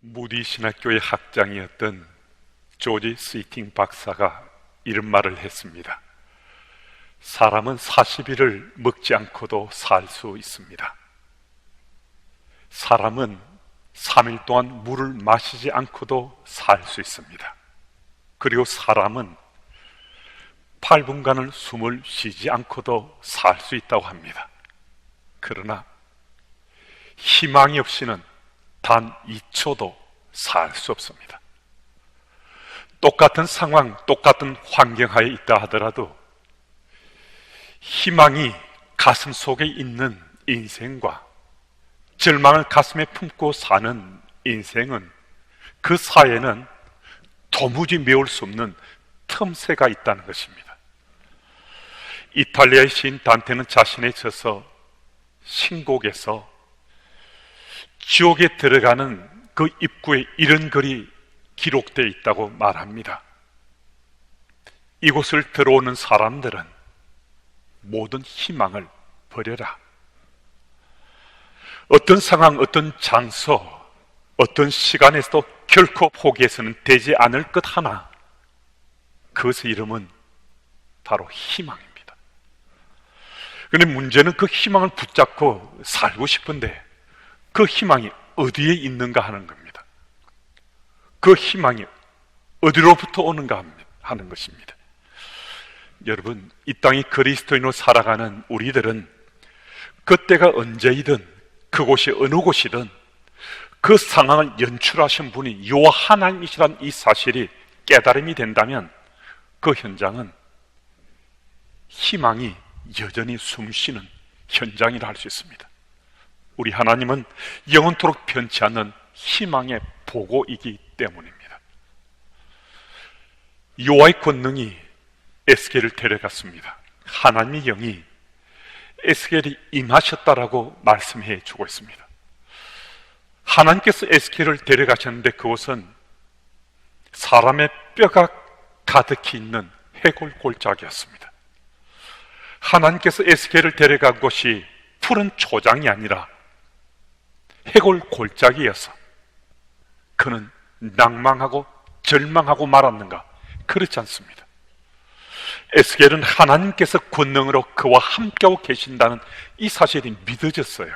무디 신학교의 학장이었던 조지 스위팅 박사가 이런 말을 했습니다. 사람은 40일을 먹지 않고도 살 수 있습니다. 사람은 3일 동안 물을 마시지 않고도 살 수 있습니다. 그리고 사람은 8분간을 숨을 쉬지 않고도 살 수 있다고 합니다. 그러나 희망이 없이는 단 2초도 살 수 없습니다. 똑같은 상황, 똑같은 환경하에 있다 하더라도 희망이 가슴 속에 있는 인생과 절망을 가슴에 품고 사는 인생은, 그 사이에는 도무지 메울 수 없는 틈새가 있다는 것입니다. 이탈리아의 시인 단테는 자신의 저서 신곡에서 지옥에 들어가는 그 입구에 이런 글이 기록되어 있다고 말합니다. 이곳을 들어오는 사람들은 모든 희망을 버려라. 어떤 상황, 어떤 장소, 어떤 시간에서도 결코 포기해서는 되지 않을 것 하나, 그것의 이름은 바로 희망입니다. 그런데 문제는 그 희망을 붙잡고 살고 싶은데 그 희망이 어디에 있는가 하는 겁니다. 그 희망이 어디로부터 오는가 하는 것입니다. 여러분, 이 땅이 그리스도인으로 살아가는 우리들은 그때가 언제이든 그곳이 어느 곳이든 그 상황을 연출하신 분이 여호와 하나님이시란 이 사실이 깨달음이 된다면 그 현장은 희망이 여전히 숨쉬는 현장이라 할 수 있습니다. 우리 하나님은 영원토록 변치 않는 희망의 보고이기 때문입니다. 여호와의 권능이 에스겔을 데려갔습니다. 하나님의 영이 에스겔이 임하셨다라고 말씀해 주고 있습니다. 하나님께서 에스겔을 데려가셨는데 그곳은 사람의 뼈가 가득히 있는 해골 골짜기였습니다. 하나님께서 에스겔을 데려간 곳이 푸른 초장이 아니라 해골 골짜기여서 그는 낭망하고 절망하고 말았는가? 그렇지 않습니다. 에스겔은 하나님께서 권능으로 그와 함께하고 계신다는 이 사실이 믿어졌어요.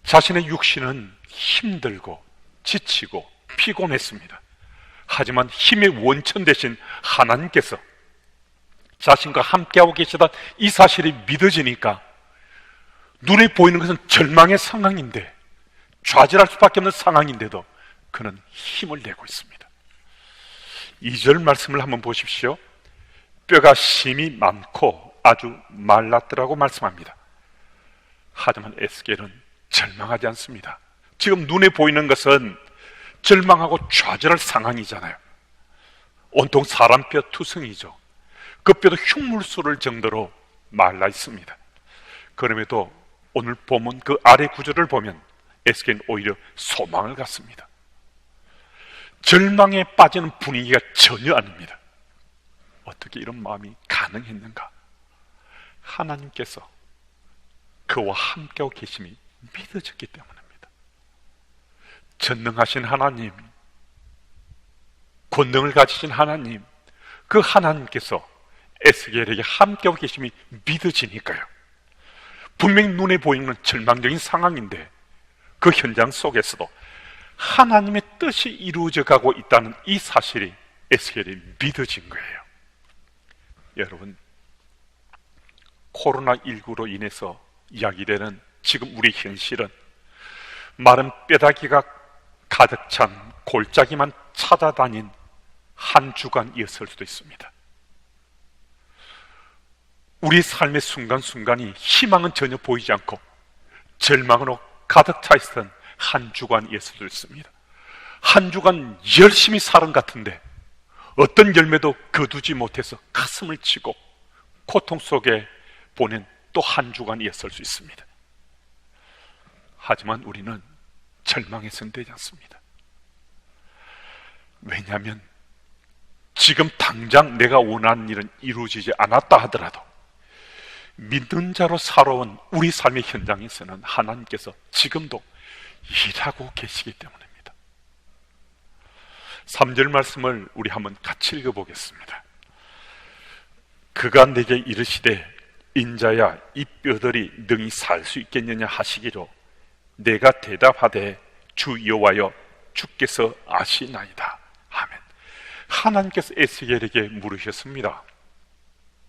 자신의 육신은 힘들고 지치고 피곤했습니다. 하지만 힘의 원천 되신 하나님께서 자신과 함께하고 계시다, 이 사실이 믿어지니까 눈에 보이는 것은 절망의 상황인데, 좌절할 수밖에 없는 상황인데도 그는 힘을 내고 있습니다. 2절 말씀을 한번 보십시오. 뼈가 심이 많고 아주 말랐더라고 말씀합니다. 하지만 에스겔은 절망하지 않습니다. 지금 눈에 보이는 것은 절망하고 좌절할 상황이잖아요. 온통 사람 뼈 투성이죠. 그 뼈도 흉물 쏠을 정도로 말라 있습니다. 그럼에도 오늘 본문 그 아래 구절을 보면 에스겔은 오히려 소망을 갖습니다. 절망에 빠지는 분위기가 전혀 아닙니다. 어떻게 이런 마음이 가능했는가? 하나님께서 그와 함께하고 계심이 믿어졌기 때문입니다. 전능하신 하나님, 권능을 가지신 하나님, 그 하나님께서 에스겔에게 함께하고 계심이 믿어지니까요. 분명히 눈에 보이는 절망적인 상황인데 그 현장 속에서도 하나님의 뜻이 이루어져 가고 있다는 이 사실이 에스겔이 믿어진 거예요. 여러분, 코로나19로 인해서 이야기되는 지금 우리 현실은 마른 뼈다귀가 가득 찬 골짜기만 찾아다닌 한 주간이었을 수도 있습니다. 우리 삶의 순간순간이 희망은 전혀 보이지 않고 절망으로 가득 차 있었던 한 주간이었을 수도 있습니다. 한 주간 열심히 살은 같은데 어떤 열매도 거두지 못해서 가슴을 치고 고통 속에 보낸 또 한 주간이었을 수 있습니다. 하지만 우리는 절망해서는 되지 않습니다. 왜냐하면 지금 당장 내가 원하는 일은 이루어지지 않았다 하더라도 믿는 자로 살아온 우리 삶의 현장에서는 하나님께서 지금도 일하고 계시기 때문입니다. 3절 말씀을 우리 한번 같이 읽어보겠습니다. 그가 내게 이르시되 인자야 이 뼈들이 능히 살 수 있겠느냐 하시기로 내가 대답하되 주 여호와여 주께서 아시나이다. 아멘. 하나님께서 에스겔에게 물으셨습니다.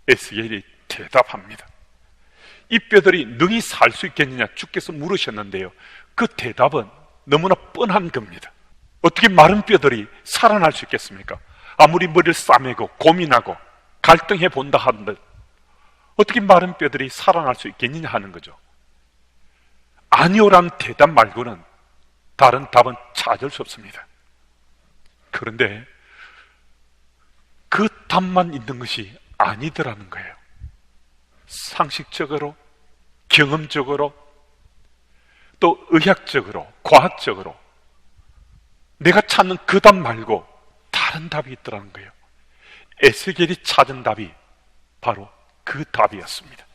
에스겔이 대답합니다. 이 뼈들이 능히 살 수 있겠느냐 주께서 물으셨는데요, 그 대답은 너무나 뻔한 겁니다. 어떻게 마른 뼈들이 살아날 수 있겠습니까? 아무리 머리를 싸매고 고민하고 갈등해 본다 한들 어떻게 마른 뼈들이 살아날 수 있겠느냐 하는 거죠. 아니오라는 대답 말고는 다른 답은 찾을 수 없습니다. 그런데 그 답만 있는 것이 아니더라는 거예요. 상식적으로, 경험적으로, 또 의학적으로, 과학적으로 내가 찾는 그 답 말고 다른 답이 있더라는 거예요. 에스겔이 찾은 답이 바로 그 답이었습니다.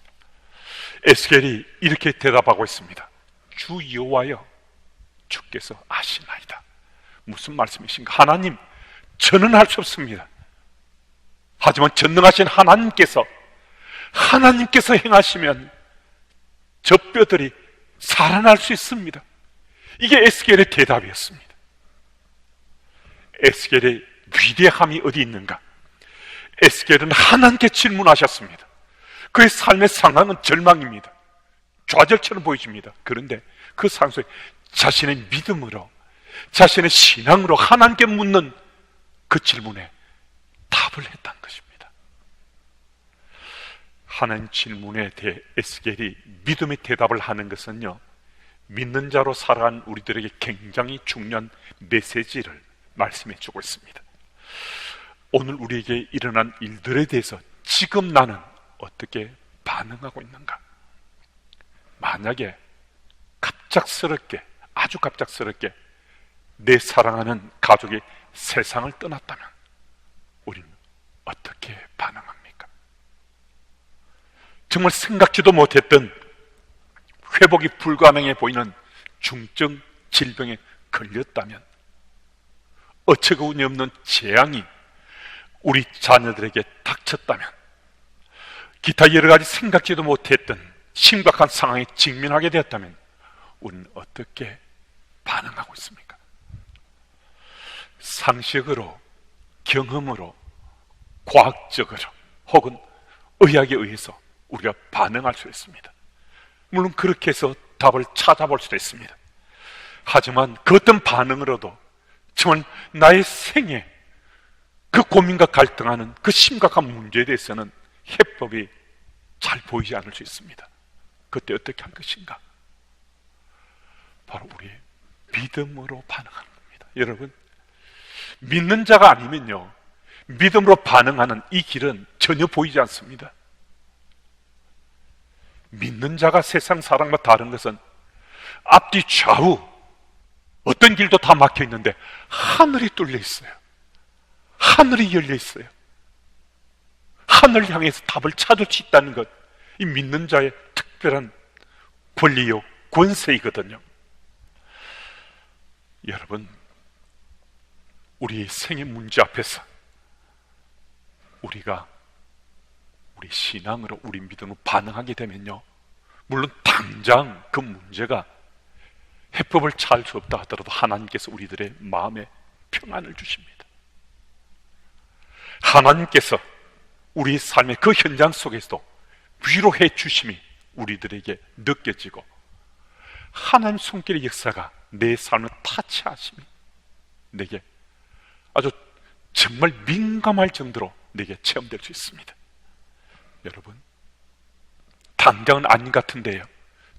에스겔이 이렇게 대답하고 있습니다. 주 여호와여 주께서 아시나이다. 무슨 말씀이신가? 하나님, 저는 할 수 없습니다. 하지만 전능하신 하나님께서 행하시면 저 뼈들이 살아날 수 있습니다. 이게 에스겔의 대답이었습니다. 에스겔의 위대함이 어디 있는가? 에스겔은 하나님께 질문하셨습니다. 그의 삶의 상황은 절망입니다. 좌절처럼 보여집니다. 그런데 그 상황 속에 자신의 믿음으로, 자신의 신앙으로 하나님께 묻는 그 질문에 답을 했다는 것입니다. 하나님 질문에 대해 에스겔이 믿음의 대답을 하는 것은요, 믿는 자로 살아간 우리들에게 굉장히 중요한 메시지를 말씀해 주고 있습니다. 오늘 우리에게 일어난 일들에 대해서 지금 나는 어떻게 반응하고 있는가? 만약에 갑작스럽게, 아주 갑작스럽게 내 사랑하는 가족이 세상을 떠났다면 우리는 어떻게 반응합니까? 정말 생각지도 못했던 회복이 불가능해 보이는 중증 질병에 걸렸다면, 어처구니 없는 재앙이 우리 자녀들에게 닥쳤다면, 기타 여러 가지 생각지도 못했던 심각한 상황에 직면하게 되었다면 우리는 어떻게 반응하고 있습니까? 상식으로, 경험으로, 과학적으로 혹은 의학에 의해서 우리가 반응할 수 있습니다. 물론 그렇게 해서 답을 찾아볼 수도 있습니다. 하지만 그 어떤 반응으로도 정말 나의 생애, 그 고민과 갈등하는 그 심각한 문제에 대해서는 해법이 잘 보이지 않을 수 있습니다. 그때 어떻게 할 것인가? 바로 우리의 믿음으로 반응하는 겁니다. 여러분, 믿는 자가 아니면요, 믿음으로 반응하는 이 길은 전혀 보이지 않습니다. 믿는 자가 세상 사람과 다른 것은 앞뒤 좌우 어떤 길도 다 막혀 있는데 하늘이 뚫려 있어요. 하늘이 열려 있어요. 하늘을 향해서 답을 찾을 수 있다는 것, 이 믿는 자의 특별한 권리요, 권세이거든요. 여러분, 우리의 생의 문제 앞에서 우리가 우리 신앙으로, 우리 믿음으로 반응하게 되면요, 물론 당장 그 문제가 해법을 찾을 수 없다 하더라도 하나님께서 우리들의 마음에 평안을 주십니다. 하나님께서 우리 삶의 그 현장 속에서도 위로해 주심이 우리들에게 느껴지고, 하나님 손길의 역사가 내 삶을 타치하심이 내게 아주 정말 민감할 정도로 내게 체험될 수 있습니다. 여러분, 당장은 아닌 것 같은데요,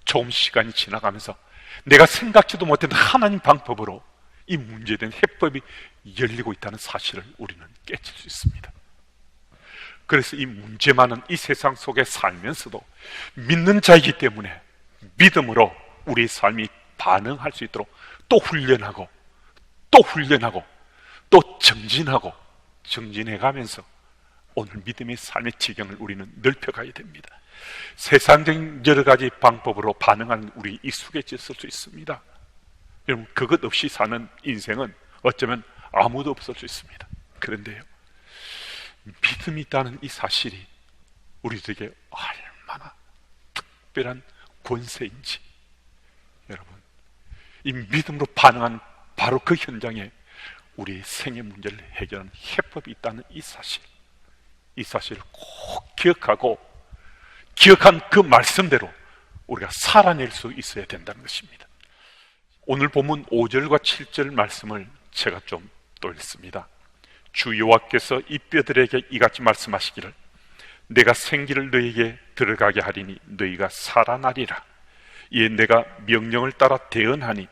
조금 시간이 지나가면서 내가 생각지도 못했던 하나님 방법으로 이 문제에 대한 해법이 열리고 있다는 사실을 우리는 깨칠 수 있습니다. 그래서 이 문제 많은 이 세상 속에 살면서도 믿는 자이기 때문에 믿음으로 우리 삶이 반응할 수 있도록 또 훈련하고 또 훈련하고 또 정진해가면서 오늘 믿음의 삶의 지경을 우리는 넓혀가야 됩니다. 세상적인 여러 가지 방법으로 반응하는 우리 익숙해졌을 수 있습니다. 여러분, 그것 없이 사는 인생은 어쩌면 아무도 없을 수 있습니다. 그런데요, 믿음이 있다는 이 사실이 우리들에게 얼마나 특별한 권세인지, 여러분, 이 믿음으로 반응한 바로 그 현장에 우리의 생의 문제를 해결하는 해법이 있다는 이 사실을 꼭 기억한 그 말씀대로 우리가 살아낼 수 있어야 된다는 것입니다. 오늘 본문 5절과 7절 말씀을 제가 좀 또 읽습니다. 주 여호와께서 이 뼈들에게 이같이 말씀하시기를 내가 생기를 너희에게 들어가게 하리니 너희가 살아나리라. 이에 내가 명령을 따라 대언하니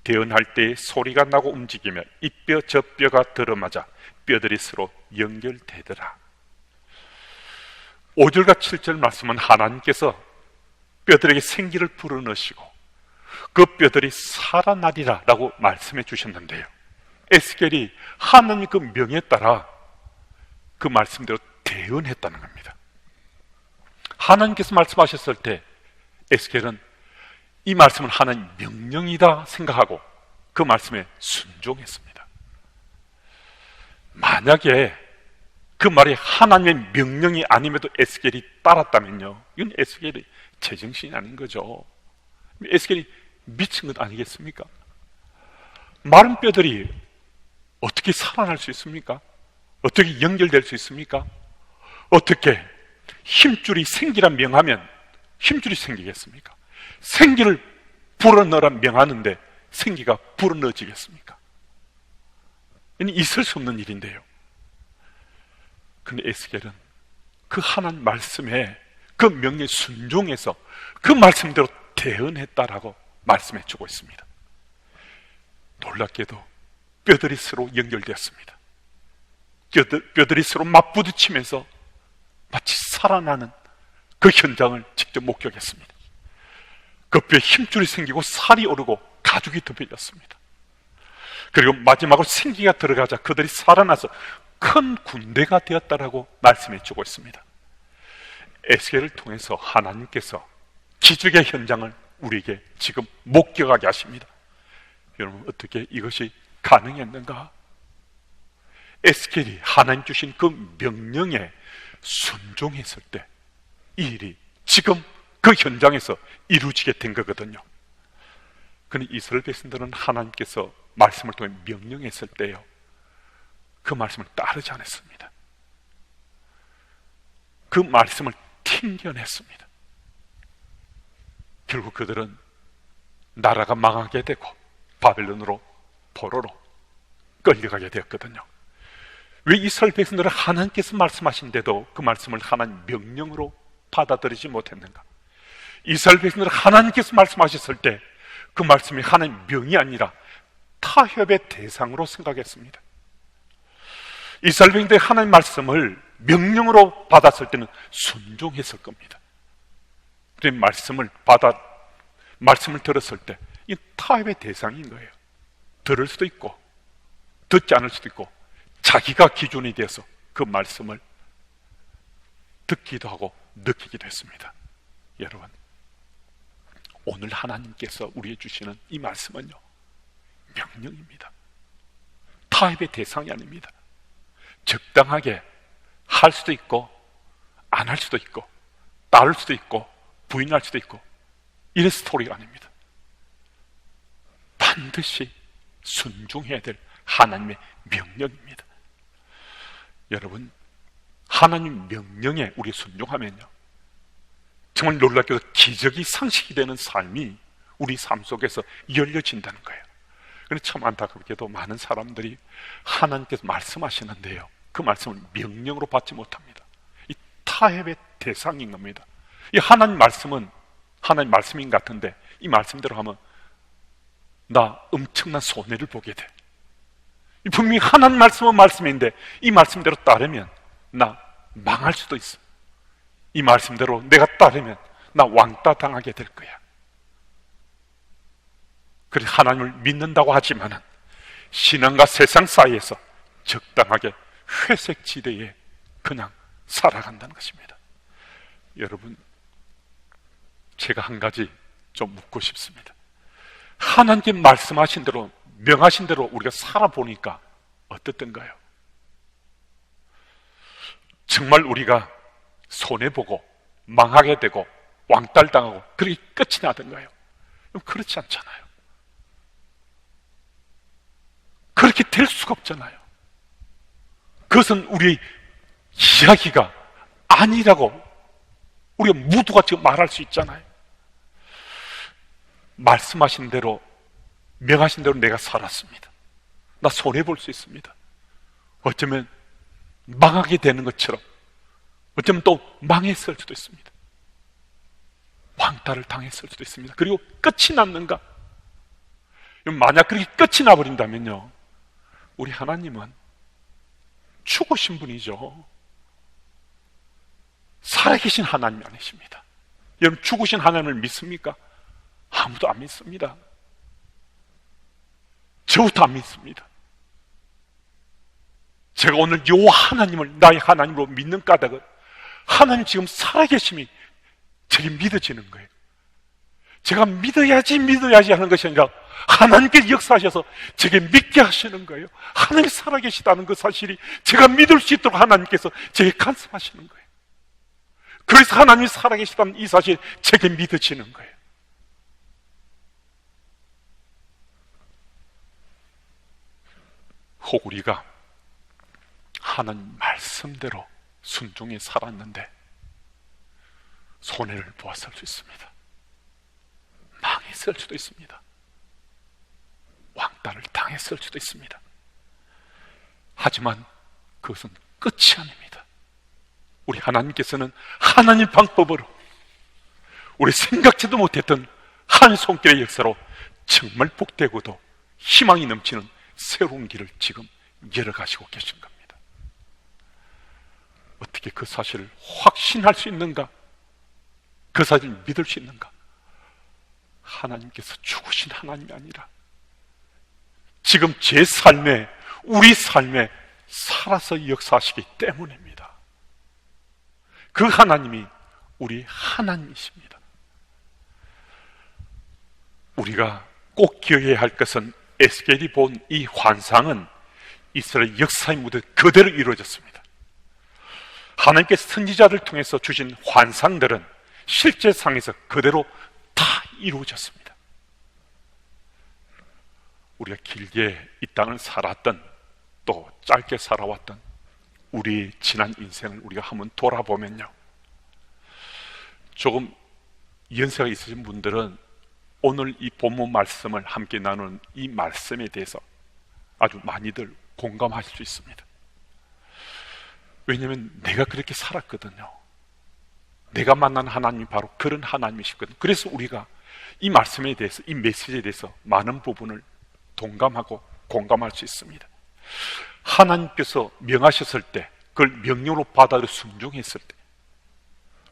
대언할 때에 소리가 나고 움직이며 이 뼈 저 뼈가 들어맞아 뼈들이 서로 연결되더라. 5절과 7절 말씀은 하나님께서 뼈들에게 생기를 불어넣으시고 그 뼈들이 살아나리라 라고 말씀해 주셨는데요, 에스겔이 하나님 그 명에 따라 그 말씀대로 대언했다는 겁니다. 하나님께서 말씀하셨을 때 에스겔은 이 말씀은 하나님 명령이다 생각하고 그 말씀에 순종했습니다. 만약에 그 말이 하나님의 명령이 아님에도 에스겔이 따랐다면요, 이건 에스겔이 제정신이 아닌 거죠. 에스겔이 미친 것 아니겠습니까? 마른 뼈들이 어떻게 살아날 수 있습니까? 어떻게 연결될 수 있습니까? 어떻게 힘줄이 생기란 명하면 힘줄이 생기겠습니까? 생기를 불어넣으라 명하는데 생기가 불어넣어지겠습니까? 이는 있을 수 없는 일인데요. 그런데 에스겔은 그 하나님 말씀에 그 명령에 순종해서 그 말씀대로 대언했다라고 말씀해 주고 있습니다. 놀랍게도 뼈들이 서로 연결되었습니다. 뼈들이 서로 맞부딪히면서 마치 살아나는 그 현장을 직접 목격했습니다. 그 뼈에 힘줄이 생기고 살이 오르고 가죽이 덮여졌습니다. 그리고 마지막으로 생기가 들어가자 그들이 살아나서 큰 군대가 되었다라고 말씀해 주고 있습니다. 에스겔을 통해서 하나님께서 기적의 현장을 우리에게 지금 목격하게 하십니다. 여러분, 어떻게 이것이 가능했는가? 에스겔이 하나님 주신 그 명령에 순종했을 때 이 일이 지금 그 현장에서 이루어지게 된 거거든요. 그런데 이스라엘 백성들은 하나님께서 말씀을 통해 명령했을 때요, 그 말씀을 따르지 않았습니다. 그 말씀을 튕겨냈습니다. 결국 그들은 나라가 망하게 되고 바벨론으로 포로로 끌려가게 되었거든요. 왜 이스라엘 백성들은 하나님께서 말씀하신데도 그 말씀을 하나님 명령으로 받아들이지 못했는가? 이스라엘 백성들은 하나님께서 말씀하셨을 때 그 말씀이 하나님 명이 아니라 타협의 대상으로 생각했습니다. 이스라엘 백성들이 하나님 말씀을 명령으로 받았을 때는 순종했을 겁니다. 그런데 말씀을 들었을 때 이 타협의 대상인 거예요. 들을 수도 있고 듣지 않을 수도 있고 자기가 기준이 되어서 그 말씀을 듣기도 하고 느끼기도 했습니다. 여러분, 오늘 하나님께서 우리에게 주시는 이 말씀은요, 명령입니다. 타협의 대상이 아닙니다. 적당하게 할 수도 있고 안 할 수도 있고 따를 수도 있고 부인할 수도 있고 이런 스토리가 아닙니다. 반드시 순종해야 될 하나님의 명령입니다. 여러분, 하나님 명령에 우리 순종하면요, 정말 놀랍게도 기적이 상식이 되는 삶이 우리 삶 속에서 열려진다는 거예요. 그런데 참 안타깝게도 많은 사람들이 하나님께서 말씀하시는데요, 그 말씀을 명령으로 받지 못합니다. 이 타협의 대상인 겁니다. 이 하나님 말씀은 하나님 말씀인 것 같은데 이 말씀대로 하면 나 엄청난 손해를 보게 돼. 분명히 하나님 말씀은 말씀인데 이 말씀대로 따르면 나 망할 수도 있어. 이 말씀대로 내가 따르면 나 왕따 당하게 될 거야. 그래서 하나님을 믿는다고 하지만은 신앙과 세상 사이에서 적당하게 회색 지대에 그냥 살아간다는 것입니다. 여러분, 제가 한 가지 좀 묻고 싶습니다. 하나님께 말씀하신 대로, 명하신 대로 우리가 살아보니까 어떻던가요? 정말 우리가 손해보고 망하게 되고 왕따당하고 그렇게 끝이 나던가요? 그렇지 않잖아요. 그렇게 될 수가 없잖아요. 그것은 우리 이야기가 아니라고 우리가 모두가 지금 말할 수 있잖아요. 말씀하신 대로, 명하신 대로 내가 살았습니다. 나 손해볼 수 있습니다. 어쩌면 망하게 되는 것처럼, 어쩌면 또 망했을 수도 있습니다. 왕따를 당했을 수도 있습니다. 그리고 끝이 났는가? 만약 그렇게 끝이 나버린다면요, 우리 하나님은 죽으신 분이죠. 살아계신 하나님이 아니십니다. 여러분, 죽으신 하나님을 믿습니까? 아무도 안 믿습니다. 저부터 안 믿습니다. 제가 오늘 요 하나님을 나의 하나님으로 믿는 까닭은 하나님 지금 살아계심이 제게 믿어지는 거예요. 제가 믿어야지 하는 것이 아니라 하나님께 역사하셔서 제게 믿게 하시는 거예요. 하나님이 살아계시다는 그 사실이 제가 믿을 수 있도록 하나님께서 제게 간섭하시는 거예요. 그래서 하나님이 살아계시다는 이 사실이 제게 믿어지는 거예요. 혹 우리가 하나님 말씀대로 순종해 살았는데 손해를 보았을 수 있습니다. 망했을 수도 있습니다. 왕따를 당했을 수도 있습니다. 하지만 그것은 끝이 아닙니다. 우리 하나님께서는 하나님 방법으로 우리 생각지도 못했던 한 손길의 역사로 정말 복되고도 희망이 넘치는 새로운 길을 지금 열어가시고 계신 겁니다. 어떻게 그 사실을 확신할 수 있는가? 그 사실을 믿을 수 있는가? 하나님께서 죽으신 하나님이 아니라 지금 제 삶에, 우리 삶에 살아서 역사하시기 때문입니다. 그 하나님이 우리 하나님이십니다. 우리가 꼭 기억해야 할 것은 에스겔이 본 이 환상은 이스라엘 역사의 무대 그대로 이루어졌습니다. 하나님께서 선지자를 통해서 주신 환상들은 실제 상에서 그대로 다 이루어졌습니다. 우리가 길게 이 땅을 살았던, 또 짧게 살아왔던 우리 지난 인생을 우리가 한번 돌아보면요, 조금 연세가 있으신 분들은 오늘 이 본문 말씀을 함께 나누는 이 말씀에 대해서 아주 많이들 공감하실 수 있습니다. 왜냐하면 내가 그렇게 살았거든요. 내가 만난 하나님이 바로 그런 하나님이시거든요. 그래서 우리가 이 말씀에 대해서, 이 메시지에 대해서 많은 부분을 동감하고 공감할 수 있습니다. 하나님께서 명하셨을 때, 그걸 명령으로 받아들여 순종했을 때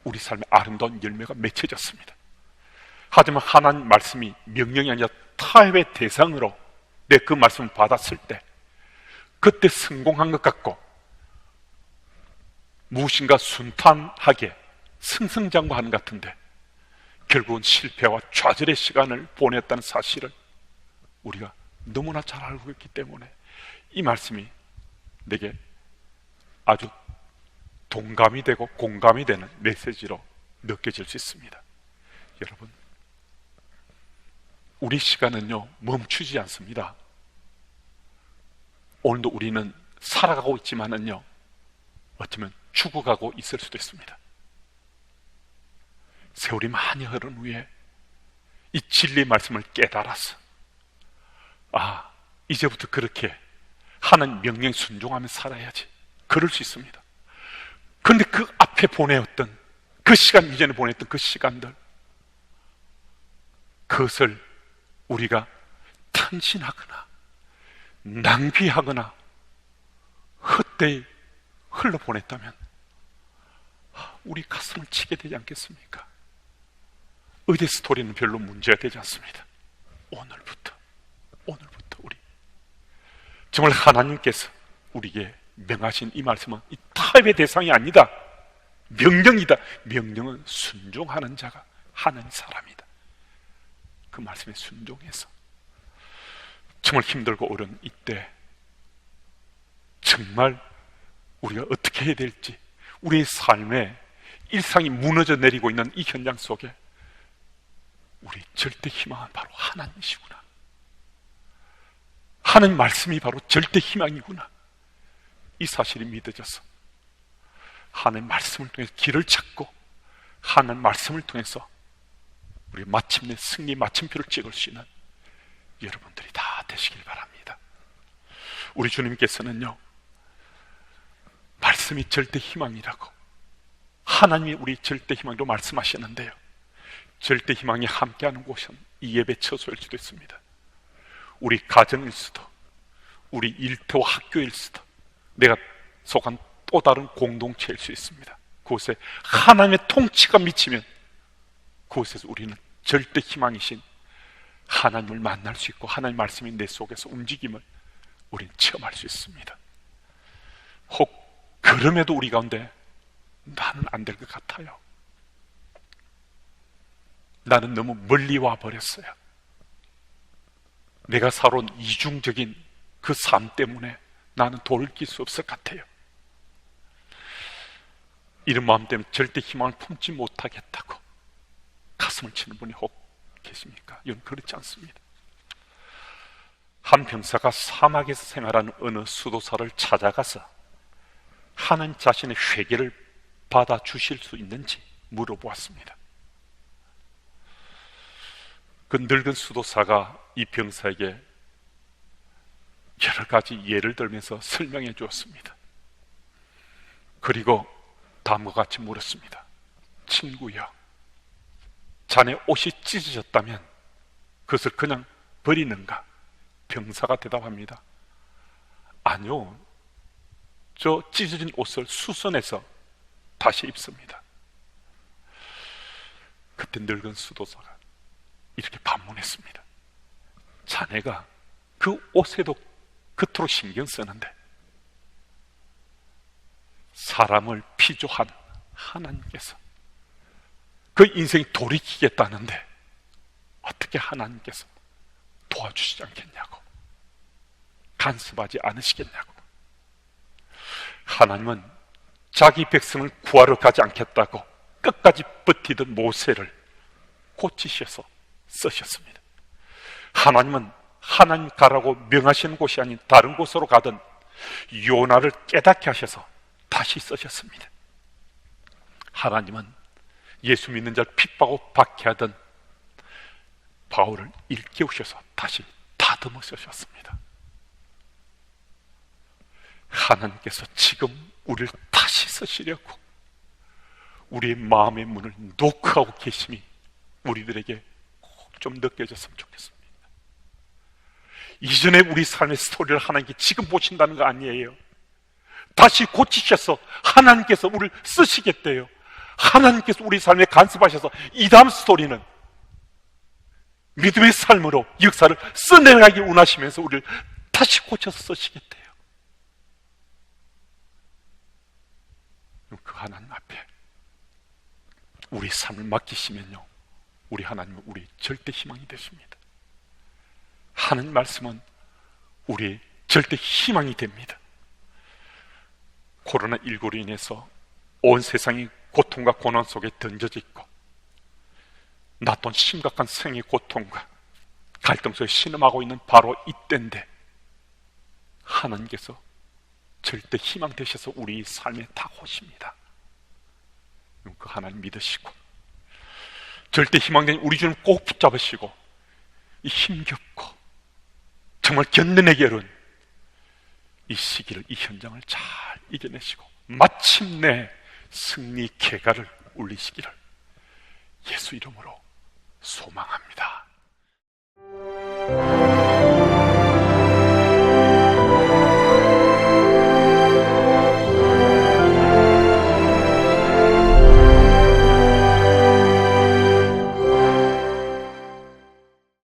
우리 삶에 아름다운 열매가 맺혀졌습니다. 하지만 하나님 말씀이 명령이 아니라 타협의 대상으로 내 그 말씀을 받았을 때 그때 성공한 것 같고 무엇인가 순탄하게 승승장구하는 것 같은데 결국은 실패와 좌절의 시간을 보냈다는 사실을 우리가 너무나 잘 알고 있기 때문에 이 말씀이 내게 아주 동감이 되고 공감이 되는 메시지로 느껴질 수 있습니다. 여러분, 우리 시간은요 멈추지 않습니다. 오늘도 우리는 살아가고 있지만은요 어쩌면 죽어가고 있을 수도 있습니다. 세월이 많이 흐른 후에 이 진리의 말씀을 깨달아서 이제부터 그렇게 하나님 명령에 순종하며 살아야지, 그럴 수 있습니다. 그런데 그 앞에 보내었던 그 시간, 이전에 보냈던 그 시간들, 그것을 우리가 탕진하거나 낭비하거나 헛되이 흘러보냈다면 우리 가슴을 치게 되지 않겠습니까? 의대 스토리는 별로 문제가 되지 않습니다. 오늘부터 우리 정말 하나님께서 우리에게 명하신 이 말씀은 이 타협의 대상이 아니다, 명령이다. 명령은 순종하는 자가 하는 사람이다. 그 말씀에 순종해서 정말 힘들고 어려운 이때 정말 우리가 어떻게 해야 될지, 우리의 삶에 일상이 무너져 내리고 있는 이 현장 속에 우리 절대 희망은 바로 하나님이시구나, 하나님 말씀이 바로 절대 희망이구나, 이 사실이 믿어져서 하나님 말씀을 통해서 길을 찾고 하나님 말씀을 통해서 우리 마침내 승리 마침표를 찍을 수 있는 여러분들이 다 되시길 바랍니다. 우리 주님께서는요, 말씀이 절대 희망이라고, 하나님이 우리 절대 희망으로 말씀하시는데요, 절대 희망이 함께하는 곳은 이 예배 처소일 수도 있습니다. 우리 가정일 수도, 우리 일터와 학교일 수도, 내가 속한 또 다른 공동체일 수 있습니다. 그곳에 하나님의 통치가 미치면 그곳에서 우리는 절대 희망이신 하나님을 만날 수 있고 하나님 말씀이 내 속에서 움직임을 우리는 체험할 수 있습니다. 혹 그럼에도 우리 가운데 나는 안 될 것 같아요, 나는 너무 멀리 와 버렸어요, 내가 살아온 이중적인 그 삶 때문에 나는 돌이킬 수 없을 것 같아요, 이런 마음 때문에 절대 희망을 품지 못하겠다고 가슴을 치는 분이 혹 계십니까? 이건 그렇지 않습니다. 한 병사가 사막에서 생활하는 어느 수도사를 찾아가서 하나님 자신의 회개를 받아주실 수 있는지 물어보았습니다. 그 늙은 수도사가 이 병사에게 여러 가지 예를 들면서 설명해 주었습니다. 그리고 다음과 같이 물었습니다. 친구여, 자네 옷이 찢어졌다면 그것을 그냥 버리는가? 병사가 대답합니다. 아니요, 저 찢어진 옷을 수선해서 다시 입습니다. 그때 늙은 수도사가 이렇게 반문했습니다. 자네가 그 옷에도 그토록 신경 쓰는데 사람을 피조한 하나님께서 그 인생이 돌이키겠다는데 어떻게 하나님께서 도와주시지 않겠냐고, 간섭하지 않으시겠냐고. 하나님은 자기 백성을 구하러 가지 않겠다고 끝까지 버티던 모세를 고치셔서 쓰셨습니다. 하나님은 하나님 가라고 명하시는 곳이 아닌 다른 곳으로 가던 요나를 깨닫게 하셔서 다시 쓰셨습니다. 하나님은 예수 믿는 자를 핍박하고 박해하던 바울을 일깨우셔서 다시 다듬어 쓰셨습니다. 하나님께서 지금 우리를 다시 쓰시려고 우리의 마음의 문을 노크하고 계심이 우리들에게 꼭 좀 느껴졌으면 좋겠습니다. 이전에 우리 삶의 스토리를 하나님께 지금 보신다는 거 아니에요. 다시 고치셔서 하나님께서 우리를 쓰시겠대요. 하나님께서 우리 삶에 간섭하셔서 이 다음 스토리는 믿음의 삶으로 역사를 써내가기 원하시면서 우리를 다시 고쳐서 쓰시겠대요. 그 하나님 앞에 우리 삶을 맡기시면요, 우리 하나님은 우리 절대 희망이 되십니다. 하나님 말씀은 우리의 절대 희망이 됩니다. 코로나19로 인해서 온 세상이 고통과 고난 속에 던져져 있고 낯선 심각한 생의 고통과 갈등 속에 신음하고 있는 바로 이때인데 하나님께서 절대 희망 되셔서 우리 삶에 다가오십니다. 그 하나님 믿으시고 절대 희망된 우리 주님 꼭 붙잡으시고 이 힘겹고 정말 견뎌내기 어려운 이 시기를, 이 현장을 잘 이겨내시고 마침내 승리 쾌가를 울리시기를 예수 이름으로 소망합니다.